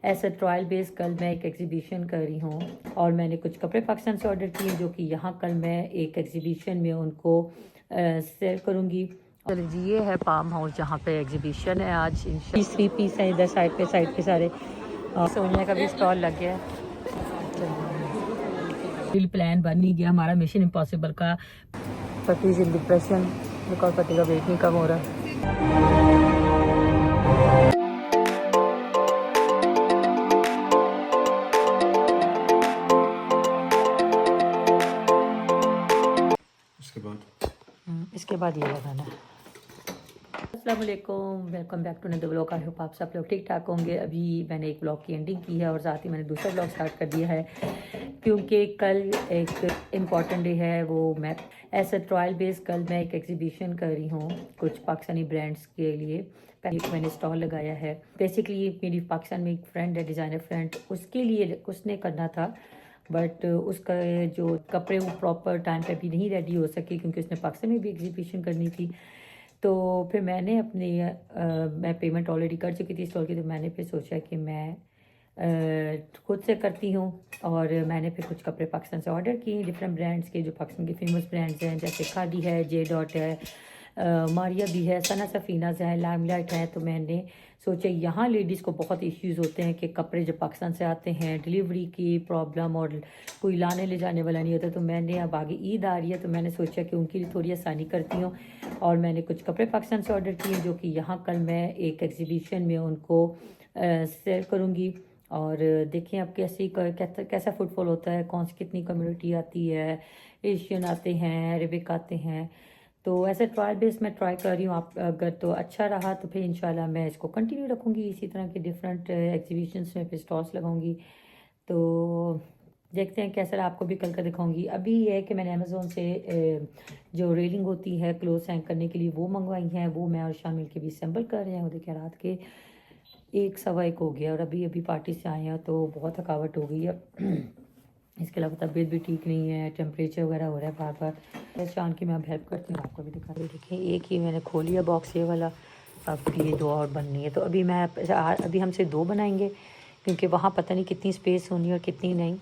ऐसा trial base कल मैं एक एग्जीबिशन कर रही हूँ और मैंने कुछ कपड़े पाकिस्तान से ऑर्डर किए जो कि यहाँ कल मैं एक एग्जीबिशन में उनको सेल करूँगी। चलिए जी, ये है पाम हाउस जहाँ पे एग्जीबिशन है आज। 3 पीस हैं इधर साइड पे सारे। सोनिया का भी स्टॉल लग गया है। दिल प्लान बन नहीं गया हमारा मिशन इम्पॉसिबल का। पति इन डिप्रेशन बिकॉज पति का वेट नहीं कम हो रहा। इसके बाद ये लगाना है। अस्सलाम वालेकुम, welcome back to another vlog. I hope आप सब लोग ठीक ठाक होंगे। अभी मैंने एक व्लॉग की एंडिंग की है और साथ ही मैंने दूसरा व्लॉग स्टार्ट कर दिया है क्योंकि कल एक इम्पॉर्टेंट डे है। वो मैं ऐसा ट्रायल बेस कल मैं एक एग्जीबिशन कर रही हूँ कुछ पाकिस्तानी ब्रांड्स के लिए। पहले मैंने स्टॉल लगाया है। बेसिकली मेरी पाकिस्तान में एक फ्रेंड है, डिज़ाइनर फ्रेंड, उसके लिए उसने करना था बट उसका जो कपड़े वो प्रॉपर टाइम पे भी नहीं रेडी हो सके क्योंकि उसने पाकिस्तान में भी एग्जीबिशन करनी थी। तो फिर मैंने मैं पेमेंट ऑलरेडी कर चुकी थी स्टॉल की, तो मैंने फिर सोचा कि मैं खुद से करती हूँ और मैंने फिर कुछ कपड़े पाकिस्तान से ऑर्डर किए डिफरेंट ब्रांड्स के जो पाकिस्तान के फेमस ब्रांड्स हैं, जैसे खादी है, जे डॉट है, मारिया भी है, सना सफीनाज है, लाइमलाइट है। तो मैंने सोचा यहाँ लेडीज़ को बहुत इश्यूज़ होते हैं कि कपड़े जब पाकिस्तान से आते हैं डिलीवरी की प्रॉब्लम और कोई लाने ले जाने वाला नहीं होता। तो मैंने अब आगे ईद आ रही है तो मैंने सोचा कि उनके लिए थोड़ी आसानी करती हूँ और मैंने कुछ कपड़े पाकिस्तान से ऑर्डर किए जो कि यहाँ कल मैं एक एग्जीबिशन में उनको सेल करूँगी। और देखें अब कैसा फुटफॉल होता है, कौन सी कितनी कम्युनिटी आती है, एशियन आते हैं, अरेबिक आते हैं। तो ऐसे ट्रायल बेस मैं ट्राई कर रही हूँ। आप अगर तो अच्छा रहा तो फिर इंशाल्लाह मैं इसको कंटिन्यू रखूँगी, इसी तरह के डिफरेंट एग्जीबिशंस में फिर स्टॉल्स लगाऊँगी। तो देखते हैं कैसा रहा, आपको भी कल का दिखाऊंगी। अभी ये है कि मैंने अमेज़ोन से जो रेलिंग होती है क्लोथ हैंग करने के लिए वो मंगवाई हैं। वो मैं और शामिल के भी असेंबल कर रहे हैं। वो देखिए रात के 1 सवा 1 हो गया और अभी अभी पार्टी से आए हैं तो बहुत थकावट हो गई है। इसके अलावा तबीयत भी ठीक नहीं है, टेम्परेचर वगैरह हो रहा है बार बार। शान की मैं अब हेल्प करती हूँ, आपको भी दिखा रही। देखिए एक ही मैंने खोल लिया बॉक्स ये वाला, अब ये 2 और बननी है। तो अभी हमसे 2 बनाएंगे क्योंकि वहाँ पता नहीं कितनी स्पेस होनी और कितनी नहीं।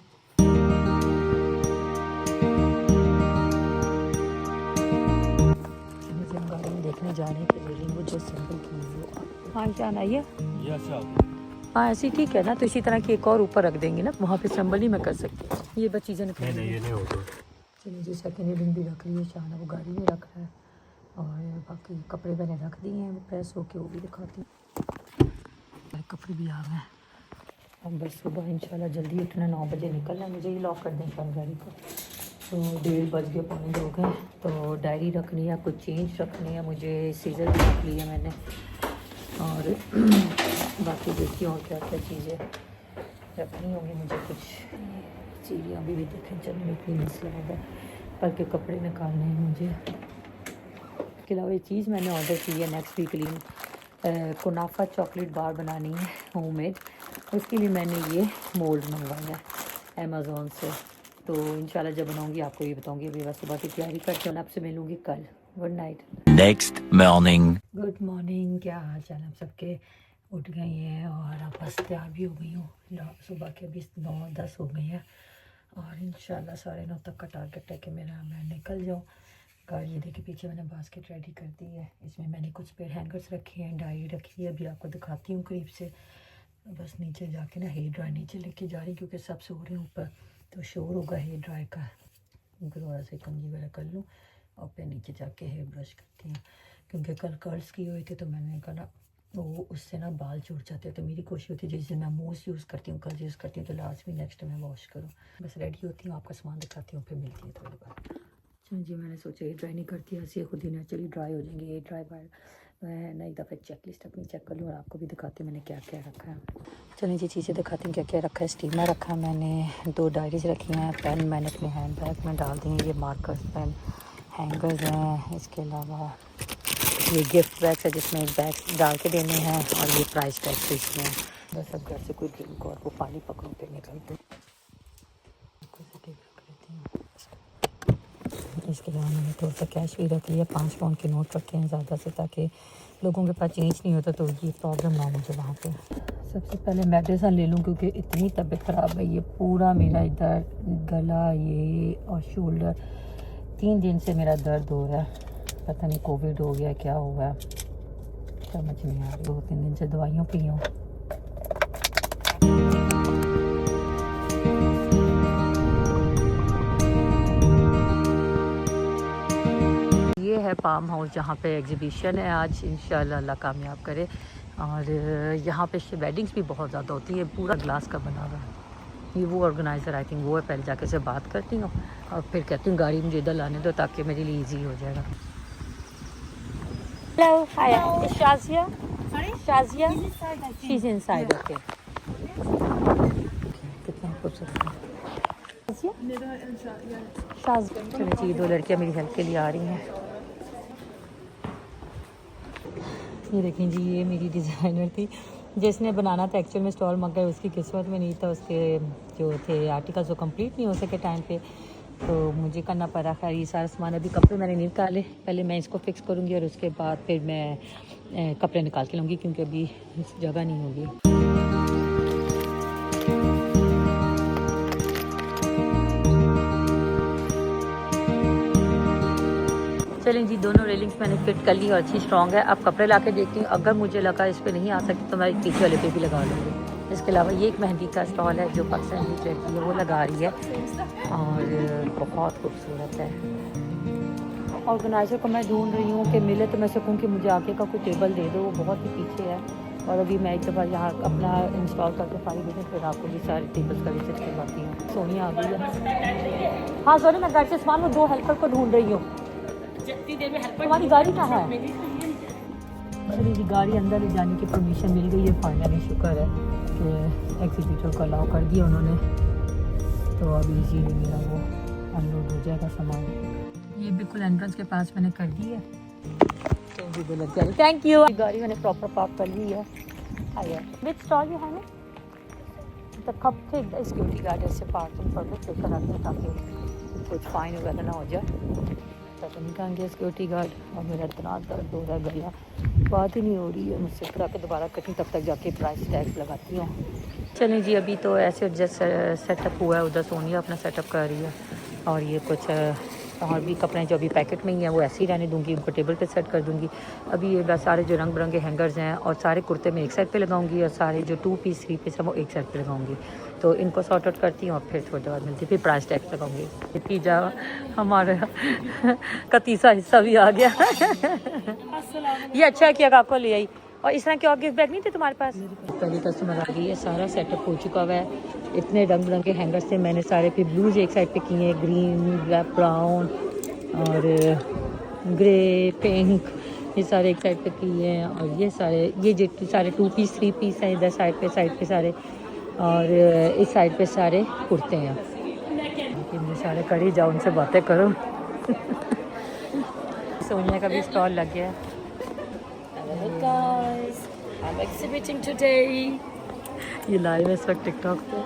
देखने जा रहे हैं रेलिंग वो जो सिंपल की। हाँ जान आइए। हाँ ऐसे ठीक है ना, तो इसी तरह की एक और ऊपर रख देंगे ना, वहाँ पे सिंबल ही मैं कर सकती हूँ। ये बस चीज़ें नहीं होती। चलिए जी, सेकेंड रेलिंग भी रख रही है शान, वो गाड़ी में रखा है और बाकी कपड़े मैंने रख दिए हैं, वो प्रेस होके वो भी दिखाती हूँ। कपड़े भी आ गए हैं। अब बस सुबह इंशाल्लाह जल्दी उठना, 9 बजे निकलना है। मुझे ही लॉक कर दें शान गाड़ी को। तो 1:30 बज गए, 1:45 हो गए। तो डायरी रखनी है, कुछ चेंज रखनी है, मुझे सीज़र भी रख लिया मैंने और बाकी देखिए और क्या क्या चीज़ें रखनी होंगी मुझे। कुछ सीढ़ियाँ भी देखें चलने में इतनी मसला होगा, बल्कि कपड़े निकालने हैं मुझे। इसके अलावा ये चीज़ मैंने ऑर्डर की है नेक्स्ट वीक के लिए, कुनाफा चॉकलेट बार बनानी है होममेड। उसके लिए मैंने ये मोल्ड मंगवाया है अमेज़ोन से। तो इंशाल्लाह जब बनाऊंगी आपको ये बताऊंगी। अभी बस सुबह की तैयारी करते हैं, आपसे मिलूंगी कल। Good night. Next morning. Good morning, क्या हाल चाल आप सबके? उठ गई हैं और आप बस तैयार भी हो गई हूँ। सुबह के अभी 9-10 हो गई हैं और इंशाल्लाह 9:30 तक का टारगेट है कि मैं निकल जाऊँ। गाड़ी देखिए पीछे मैंने बास्केट रेडी कर दी है, इसमें मैंने कुछ पेड़ हैंगर्स रखे हैं, डायरी रखी है, अभी आपको दिखाती हूँ करीब से। बस नीचे जाके ना हेयर ड्राई नीचे लेके जा रही क्योंकि सब सो रहे हैं ऊपर, तो शोर होगा हेयर ड्राई का। थोड़ा सा कंघी वगैरह कर लूँ और फिर नीचे जाके हेयर ब्रश करती हूँ क्योंकि कल कर्ल्स की हुई थी तो मैंने कहा ना वो उससे ना बाल छूट जाते हैं। तो मेरी कोशिश होती है जिस दिन मैं मूस यूज़ करती हूँ, कर्ल्स यूज़ करती हूँ, तो लास्ट में नेक्स्ट मैं वॉश करूँ। बस रेडी होती हूँ, आपका सामान दिखाती हूँ, फिर मिलती है थोड़ी बार। अच्छा जी, मैंने सोचा हेयर ड्राई नहीं करती, ऐसे खुद ही नेचुरली ड्राई हो जाएंगे हेयर ड्राई बार। मैं ना एक दफ़ा चेक लिस्ट अपनी चेक कर लूँ और आपको भी दिखाती हूँ मैंने क्या क्या रखा है। चलिए जी चीज़ें दिखाती हूँ क्या क्या रखा है। स्टीमर रखा है मैंने, 2 डायरीज रखी हैं, पेन मैंने अपने हैंड बैग में डाल दिए, ये मार्कर्स पेन हैंगर्स हैं। इसके अलावा ये गिफ्ट बैग्स है जिसमें एक बैग डाल के देने हैं और ये प्राइस टैग इसमें है। बस अब घर से कोई ड्रिंक और वो पानी पकड़ूँ फिर निकलते। इस इसके अलावा मैंने थोड़ा सा कैश भी रख लिया, 5 पाउंड के नोट रखे हैं ज़्यादा से, ताकि लोगों के पास चेंज नहीं होता तो ये प्रॉब्लम ना हो मुझे वहाँ पे। सबसे पहले मेडिसिन ले लूँ क्योंकि इतनी तबीयत ख़राब है, ये पूरा मेरा इधर गला ये और शोल्डर 3 दिन से मेरा दर्द हो रहा है। पता नहीं कोविड हो गया क्या हुआ, समझ नहीं आ रही। 2-3 दिन से दवाइयों पी हूँ। ये है पाम हाउस जहाँ पे एग्जीबिशन है आज, इंशाल्लाह अल्लाह कामयाब करे। और यहाँ पे वेडिंग्स भी बहुत ज़्यादा होती है, पूरा ग्लास का बना हुआ है। ये वो ऑर्गेनाइज़र आई थिंक वो है, पहले जाके से बात करती हूँ और फिर कहती हूँ गाड़ी मुझे इधर लाने दो ताकि मेरे लिए ईजी हो जाएगा। Hello, hi. Is Shazia? Sorry? Shazia? She's inside. Okay. कितना खूबसूरत है। शाज़िया? चलो जी, 2 लड़कियाँ मेरी हेल्प के लिए आ रही हैं। ये देखें जी, ये मेरी डिज़ाइनर थी जिसने बनाना था एक्चुअल में स्टॉल, मगर उसकी किस्मत में नहीं था, उसके जो थे आर्टिकल्स वो कंप्लीट नहीं हो सके टाइम पे, तो मुझे करना पड़ा। खैर ये सारा सामान, अभी कपड़े मैंने नहीं निकाले, पहले मैं इसको फिक्स करूँगी और उसके बाद फिर मैं कपड़े निकाल के लूँगी क्योंकि अभी जगह नहीं होगी। चलें जी, दोनों रेलिंग्स मैंने फिट कर ली और अच्छी स्ट्रॉन्ग है। अब कपड़े ला के देखती हूँ, अगर मुझे लगा इस पर नहीं आ सकती तो मैं पीछे वाले पे भी लगा लूँगी। इसके अलावा ये एक मेहंदी का स्टॉल है जो पाकिस्तानी लड़की है वो लगा रही है और बहुत खूबसूरत है। ऑर्गेनाइज़र को मैं ढूंढ रही हूँ कि मिले तो मैं सकूँ कि मुझे आगे का कोई टेबल दे दो, वो बहुत ही पीछे है। और अभी मैं एक दफ़ा यहाँ अपना इंस्टॉल करके फारी देती फिर आपको भी सारे टेबल्स का विजिट करवाती हूँ। सोनिया आ गई है। हाँ सॉरी, मैं घर से सामान में 2 हेल्पर को ढूंढ रही हूँ। तुम्हारी गाड़ी कहाँ है? मेरी गाड़ी अंदर ले जाने की परमिशन मिल गई है फाइनली, शुक्र है कि एग्जीक्यूटिव को अलाउ कर दिया उन्होंने, तो अभी इजीली मेरा वो अनलोड हो जाएगा सामान। ये बिल्कुल एंट्रेंस के पास मैंने कर दी है, तो लग जाएगी। Thank you. गाड़ी मैंने प्रॉपर पार्क कर ली है। आइए, विच स्टॉल यू है ना तो कब थे सिक्योरिटी गार्ड से पार्किंग पर चेक कराते हैं ताकि कुछ फाइन वगैरह ना हो जाए। तो निकाल गया सिक्योरिटी गार्ड और मेरा इतना दर्द हो रहा है, गला बात ही नहीं हो रही है मुझसे, फिर आके दोबारा कटी तब तक जाके प्राइस टैग लगाती हूँ। चलें जी, अभी तो ऐसे जस्ट सेटअप हुआ है, उधर सोनिया अपना सेटअप कर रही है और ये कुछ और भी कपड़े जो अभी पैकेट में ही हैं वो ऐसे ही रहने दूंगी, उनको टेबल पे सेट कर दूंगी। अभी ये सारे जो रंग बिरंगे हैंगर्स हैं और सारे कुर्ते में एक साइड पे लगाऊंगी और सारे जो 2 पीस 3 पीस हैं वो एक साइड पे लगाऊंगी। तो इनको सॉर्ट आउट करती हूँ और फिर थोड़ी देर बाद मिलती, फिर प्राइस टैग लगाऊंगी। इतनी जा हमारा का तीसरा हिस्सा भी आ गया। ये अच्छा किया काको ले आई। और इस तरह के और गिफ्ट बैग नहीं थे तुम्हारे पास? पहले कस्टमर आ गई है, सारा सेटअप हो चुका हुआ है। इतने रंग बिरंगे हैंगर्स थे, मैंने सारे फिर ब्लूज एक साइड पे किए हैं, ग्रीन ब्लैक ब्राउन और ग्रे पिंक, ये सारे एक साइड पे किए हैं। और ये सारे 2 पीस 3 पीस हैं इधर साइड पे सारे, और इस साइड पे सारे कुर्ते हैं। इतने सारे कड़ी जाओ उनसे बातें करो। सोनिया का भी स्टॉल लग गया है। Hello guys, I'm exhibiting today. ये लाइव है इस वक्त टिकटॉक पे।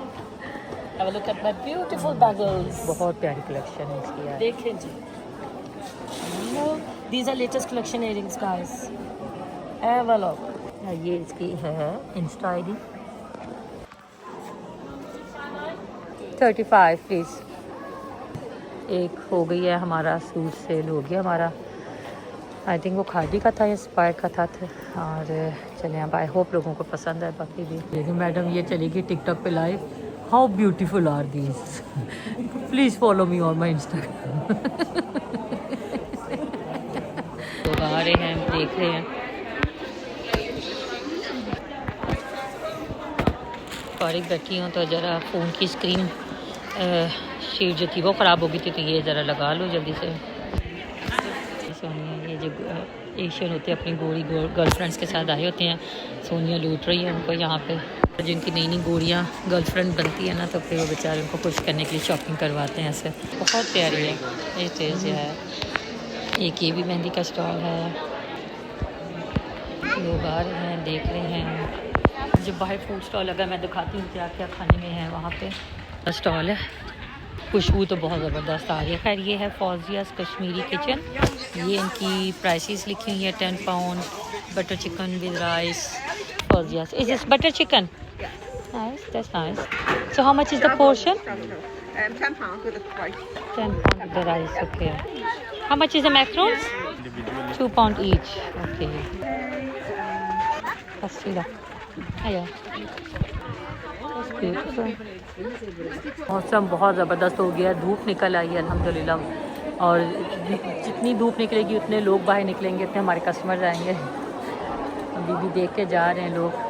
Have a look at my beautiful bangles. बहुत प्यारी कलेक्शन है इसकी यार। देखें जी। These are latest collection earrings guys. Have a look. ये इसकी है इंस्टा आईडी। 35 प्लीज़। एक हो गई है, हमारा सूट सेल हो गया हमारा। आई थिंक वो खादी का था या स्पायर का था। और चले अब आई होप लोगों को पसंद है। बाकी भी देखिए मैडम ये चलेगी टिकटॉक पे live. How beautiful are these, please follow me on my Instagram. लोग आ रहे हैं, देख रहे हैं। फारिग बैठी हूँ तो ज़रा फ़ोन की स्क्रीन शीट जो थी वो ख़राब हो गई थी, तो ये ज़रा लगा लो जल्दी से। सोनिया ये जो एशियन होते हैं अपनी गोरी गर्लफ्रेंड्स के साथ आए होते हैं, सोनिया लूट रही है उनको यहाँ पे। जिनकी नई नई गोरियाँ गर्लफ्रेंड बनती है ना तो फिर वो बेचारे उनको खुश करने के लिए शॉपिंग करवाते हैं ऐसे। बहुत प्यारी है ये चीज़ है। एक ये भी मेहंदी का स्टॉल है, लोग आ रहे हैं, देख रहे हैं। जब बाहर फूड स्टॉल लगा मैं दिखाती हूँ क्या क्या खाने में है। वहाँ पे स्टॉल है खुशबू तो बहुत ज़बरदस्त आ रही है। खैर ये है फौजियास कश्मीरी किचन। ये इनकी प्राइसेस लिखी हुई है 10 pound butter chicken with rice. फौजियास is this butter chicken? Nice, that's nice. So how much is the portion? 10 pounds with the rice. 10 pound with the rice, okay. How much is the macarons? 2 pound each, okay. Pastilla. Hiya. That's beautiful. मौसम बहुत ज़बरदस्त हो गया, धूप निकल आई है अल्हम्दुलिल्लाह। और जितनी धूप निकलेगी उतने लोग बाहर निकलेंगे, उतने हमारे कस्टमर आएंगे। अभी भी देख के जा रहे हैं लोग।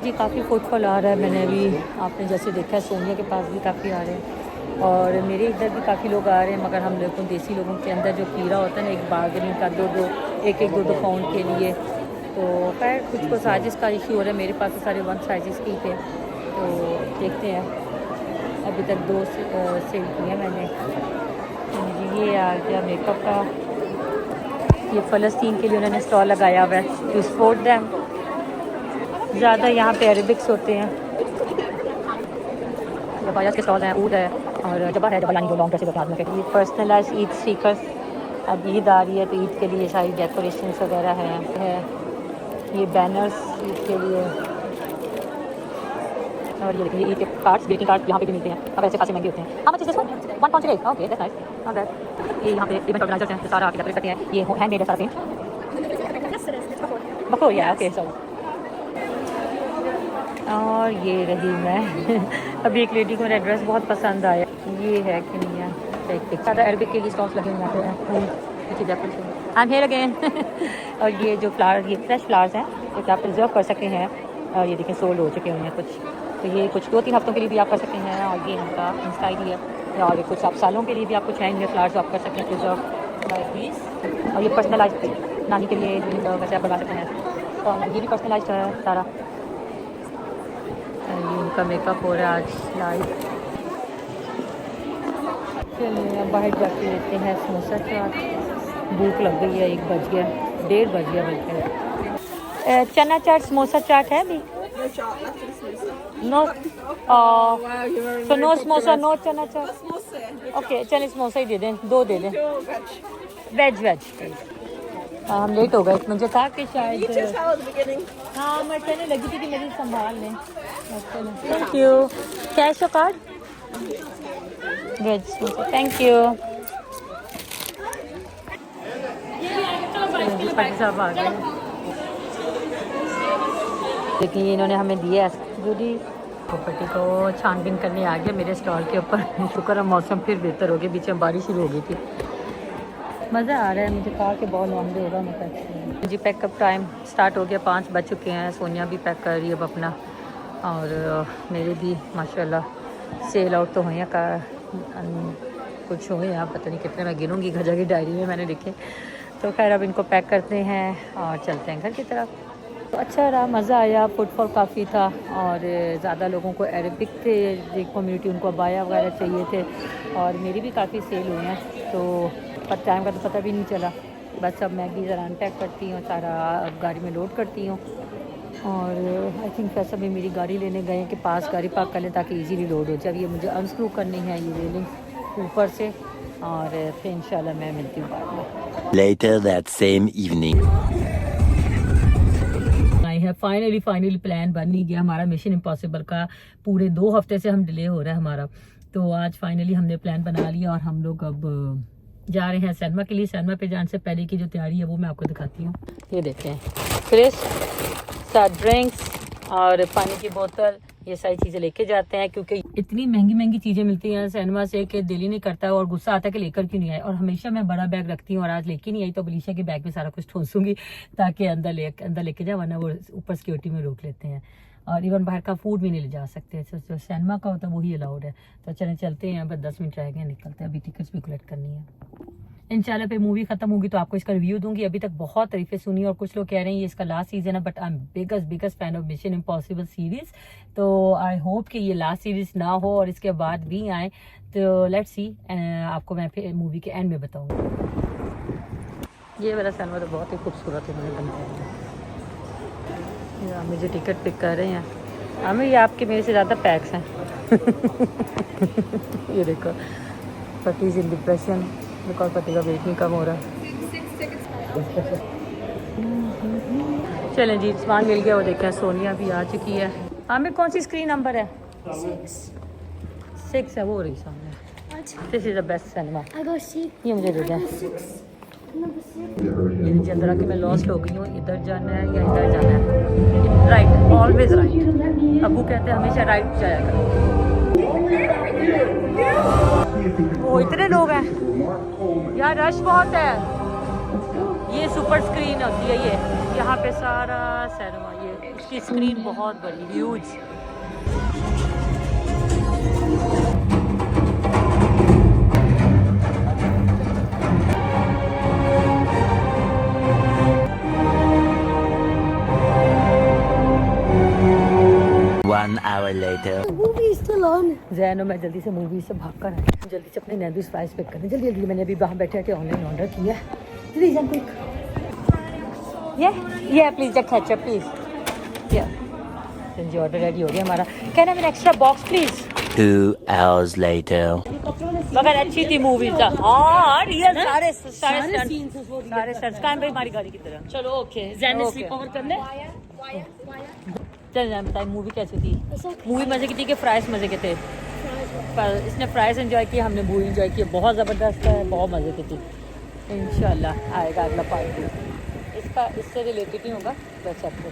जी काफ़ी फुटफॉल आ रहा है। मैंने अभी आपने जैसे देखा है सोनिया के पास भी काफ़ी आ रहे हैं और मेरे इधर भी काफ़ी लोग आ रहे हैं। मगर हम लोगों देसी लोगों के अंदर जो कीड़ा होता है ना, एक बार्गेनिंग का एक दो पाउंड के लिए, तो खैर कुछ को साइज़ का इशू हो रहा है। मेरे पास तो सारे 1 साइज़ के ही थे, तो देखते हैं। अभी तक 2 सेल किए मैंने। ये आ गया मेकअप का। ये फ़लस्तीन के लिए उन्होंने स्टॉल लगाया हुआ है टू सपोर्ट दैम। ज़्यादा यहाँ पे अरेबिक्स होते हैं। जबायात के स्टॉल हैं, ऊद है और जबा है, जबा यानी जो लॉन्ग ड्रेसेस आदमी के लिए। पर्सनलाइज ईद स्टिकर्स, अब ईद आ रही है तो ईद के लिए सारी डेकोरेशन वगैरह है। ये बैनर्स ईद के लिए, और ये देखिए ईद के कार्ड्स, ग्रीटिंग कार्ड्स यहाँ पे भी मिलते हैं। अब ऐसे खासे महंगे होते हैं। हाँ बच्चे इसको 1 पाउंड चले, okay that's nice, not bad. ये यहाँ पे इवेंट ऑर्गेनाइजर्स हैं, सारा आके डेकोरेट करते हैं। ये हैंडमेड है सारा पेंट। बको या ओके सो। और ये रही मैं। अभी एक लेडी को मेरा एड्रेस बहुत पसंद आया। ये है कि नहीं है, ज़्यादा अरबिक के लिए स्टॉल्स लगे हुए हैं। I am here again. और ये जो फ्लावर, ये फ्रेश फ्लावर्स हैं जो आप रिजर्व कर सकते हैं। और ये देखें सोल्ड हो चुके हुए हैं कुछ, तो ये कुछ 2-3 हफ्तों के लिए भी आप कर सकते हैं। और ये इनका इंस्टाइल है, और ये कुछ आप सालों के लिए भी आप कुछ हैंड मेड फ्लावर्स आप कर सकते हैं रिजर्व। और ये पर्सनलाइज नानी के लिए वैसे आप बनवा सकते हैं। और ये भी पर्सनलाइज है सारा। ये इनका मेकअप हो रहा है आज लाइव। चलिए अब बाहर जाके लेते हैं समोसा चाट। भूख लग गई है, 1 बज गया, 1:30 बज गया बल्कि। चना चाट समोसा चाट है भी? नो तो नो समोसा, नो चना चाट। ओके चलिए समोसा ही दे दें, 2 दे दें। वेज हम लेट हो गए, मुझे था कि शायद हाँ मैं कहने लगी थी कि मेरी संभाल लें। Thank you. कैश और कार्ड? Veg thank you. साहब आ गए, लेकिन इन्होंने हमें दिया जूडी प्रॉपर्टी को छानबीन करने आ गया मेरे स्टॉल के ऊपर। शुक्र है मौसम फिर बेहतर हो गया, बीच में बारिश शुरू हो गई थी। मज़ा आ रहा है, मुझे कहा कि बहुत लॉन्ग होगा। मैं जी पैकअप टाइम स्टार्ट हो गया, 5 बज चुके हैं। सोनिया भी पैक कर रही है अब अपना, और मेरे भी माशाल्लाह सेल आउट तो हुए हैं का कुछ हुए हैं, पता नहीं कितने, मैं गिनूंगी घर जाके डायरी में मैंने लिखे। तो खैर अब इनको पैक करते हैं और चलते हैं घर की तरफ। तो अच्छा रहा, मज़ा आया, फुटफॉल काफ़ी था और ज़्यादा लोगों को अरबिक थे जो कम्युनिटी, उनको अबाया वगैरह चाहिए थे और मेरी भी काफ़ी सेल हुई हैं। तो पर टाइम का तो पता भी नहीं चला। बस अब मैं भी ज़रा अनपैक करती हूँ, सारा गाड़ी में लोड करती हूँ। और आई थिंक वैसे भी मेरी गाड़ी लेने गए कि पास गाड़ी पार्क कर लें ताकि इजीली लोड हो जाए। ये मुझे अनस्क्रू करनी है ये रेलिंग ऊपर से, और फिर इंशाल्लाह मैं मिलती हूँ बाद में। Later that same evening. Finally plan बन ही गया हमारा मिशन इम्पॉसिबल का। पूरे 2 हफ्ते से हम डिले हो रहा है हमारा, तो आज फाइनली हमने प्लान बना लिया और हम लोग अब जा रहे हैं सिनेमा के लिए। सिनेमा पे जाने से पहले की जो तैयारी है वो मैं आपको दिखाती हूँ। ये देखते हैं, क्रिस्प, साथ ड्रिंक्स और पानी की बोतल, ये सारी चीज़ें लेके जाते हैं क्योंकि इतनी महंगी चीज़ें मिलती हैं सिनेमा से कि दिल ही नहीं करता और गुस्सा आता है कि लेकर क्यों नहीं आए। और हमेशा मैं बड़ा बैग रखती हूँ और आज लेके नहीं आई, तो अलीशा के बैग में सारा कुछ ठोसूंगी ताकि अंदर लेके जाए, वरना वो ऊपर सिक्योरिटी में रोक लेते हैं। और इवन बाहर का फूड भी नहीं ले जा सकते, तो जो सिनेमा का होता है वही अलाउड है। तो चलते हैं, बस 10 मिनट रह गए, निकलते हैं। अभी टिकट्स भी कलेक्ट करनी है। इंशाल्लाह पे मूवी खत्म होगी तो आपको इसका रिव्यू दूंगी। अभी तक बहुत तारीफें सुनी और कुछ लोग कह रहे हैं ये इसका लास्ट सीजन है, but I am biggest fan of mission impossible series. तो आई होप कि ये लास्ट सीरीज ना हो और इसके बाद भी आए, तो लेट्स सी। आपको मैं फिर मूवी के एंड में बताऊंगी। ये वाला सिनेमा तो बहुत ही खूबसूरत है, मैंने बनाया है। ये आप मुझे टिकट पिक कर रहे हैं हमें, ये आपके मेरे से ज़्यादा पैक्स हैं। ये देखो, पति इज इन डिप्रेशन बिकॉज पति का वेट नहीं कम हो रहा। चलें जी, सामान मिल गया, वो देखें सोनिया भी आ चुकी है। हमें कौन सी स्क्रीन नंबर है? 6 है, वो हो रही सामने। This is the best cinema. ये मुझे दे दें। ये नीचे अंदर आके मैं लॉस्ट हो गई हूँ, इधर जाना है या इधर जाना है? Right, always right. अबू कहते हैं हमेशा राइट जाया करो। वो इतने लोग हैं यार, रश बहुत है। ये सुपर स्क्रीन होती है, ये यहाँ पे सारा सिनेमा, ये इसकी स्क्रीन बहुत बड़ी, ह्यूज। One hour later. जैनो, मैं जल्दी से मूवी से भाग कर आई, जल्दी से अपने नैंडीज फ्राइज पिक करने। जल्दी जल्दी, मैंने अभी वहाँ बैठे के ऑनलाइन ऑर्डर किया। जल्दी जल्दी क्विक। ये प्लीज द केचप प्लीज। या जी, ऑर्डर रेडी हो गया हमारा। Can I have an extra box please? 2 hours later. मगर अच्छी थी मूवी का। हाँ रियल, सारे सर कायम भाई हमारी गाड़ी की तरह। चलो okay, Jain Okay. Sleep over कर ले। चल जाए, बताइए मूवी कैसी थी? मूवी मज़े की थी कि फ्राइज मज़े के थे? पर इसने फ्राइज एंजॉय किया, हमने मूवी एंजॉय किया। बहुत ज़बरदस्त है, बहुत मज़े की थी। इंशाल्लाह आएगा अगला पार्ट भी। इसका इससे रिलेटेड ही होगा, बस आपको